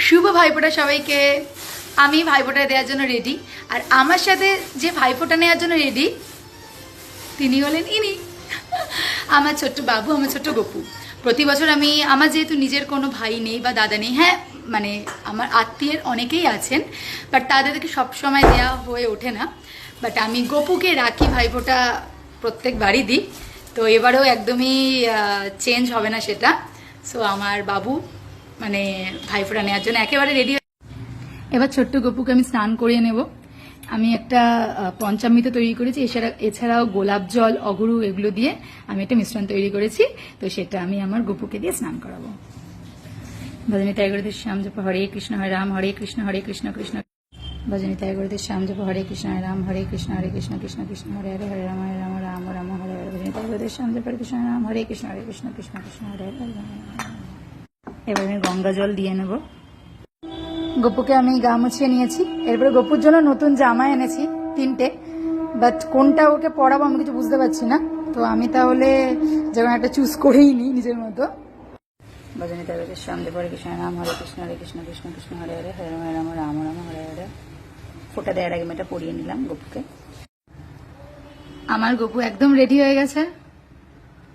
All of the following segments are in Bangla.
শুভ ভাইফোঁটা সবাইকে। আমি ভাইফোঁটা দেওয়ার জন্য রেডি, আর আমার সাথে যে ভাইফোঁটা নেওয়ার জন্য রেডি তিনি হলেন ইনি, আমার ছোট্ট বাবু, আমার ছোট্ট গপু। প্রতি বছর আমি, আমার যেহেতু নিজের কোনো ভাই নেই বা দাদা নেই, হ্যাঁ মানে আমার আত্মীয়ের অনেকেই আছেন, বাট তাদেরকে সবসময় দেওয়া হয়ে ওঠে না। বাট আমি গপুকে রাখি ভাইফোঁটা প্রত্যেকবারই দিই, তো এবারেও একদমই চেঞ্জ হবে না সেটা। সো আমার বাবু মানে ভাইফোঁটা নেওয়ার জন্য একেবারে রেডি। এবার ছোট্ট গপুকে আমি স্নান করিয়ে নেব। আমি একটা পঞ্চামৃত তৈরি করেছি, এছাড়াও গোলাপ জল, অগুরু এগুলো দিয়ে আমি একটা মিশ্রণ তৈরি করেছি, তো সেটা আমি আমার গপুকে দিয়ে স্নান করাবো। ভজনী তাই গুরুদেব শ্যাম জপ হরে কৃষ্ণ হরে রাম, হরে কৃষ্ণ কৃষ্ণ ভজনী তাই গুরুদেব শ্যাম জপ হরে কৃষ্ণ হরে রাম, হরে কৃষ্ণ কৃষ্ণ কৃষ্ণ হরে হরে, হরে রাম রাম রাম হরে হরে। ভজনী তাই গুরুদেব শ্যাম জপ হরে কৃষ্ণ রাম, হরে কৃষ্ণ কৃষ্ণ কৃষ্ণ হরে হরে। এবার আমি গঙ্গা জল দিয়ে নেব। গপুকে আমি গা মুছিয়ে নিয়েছি। এরপরে গপুর জন্য নতুন জামা এনেছি 3টে, বাট কোনটা ওকে পরাবো আমি কিছু বুঝতে পারছি না, তো আমি তাহলে যেমন একটা চুজ করেই নিই নিজের মতো। ভজনী তাই গুরুদেব শ্যাম জপ হরে কৃষ্ণ রাম, হরে কৃষ্ণ কৃষ্ণ হরে হরে, হরে রাম রাম হরে হরে। ফোঁটা দেওয়ার আগে আমি এটা পরিয়ে নিলাম গপুকে। আমার গপু একদম রেডি হয়ে গেছে,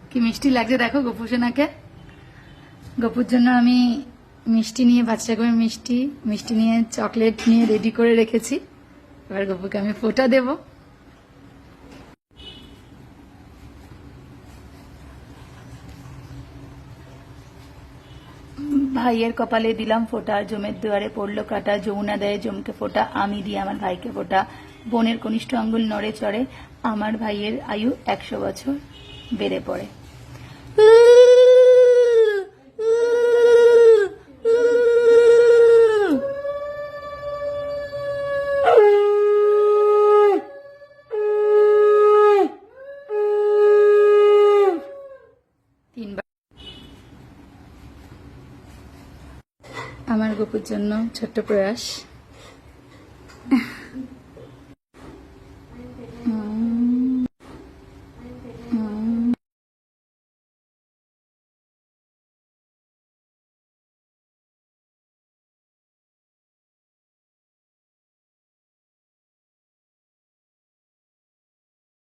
কি মিষ্টি লাগছে দেখো গপু সোনাকে। গপুর জন্য আমি মিষ্টি নিয়ে, বাচ্চা করে মিষ্টি নিয়ে, চকলেট নিয়ে রেডি করে রেখেছি। এবার গপুকে আমি ফোঁটা দেব। ভাইয়ের কপালে দিলাম ফোঁটা, জমের দুয়ারে পড়লো কাটা, যমুনা দেয় জমকে ফোঁটা, আমি দিই আমার ভাইকে ফোঁটা। বোনের কনিষ্ঠ আঙ্গুল নড়ে চড়ে, আমার ভাইয়ের আয়ু 100 বছর বেড়ে পড়ে। আমার গপুর জন্য ছোট্ট প্রয়াস।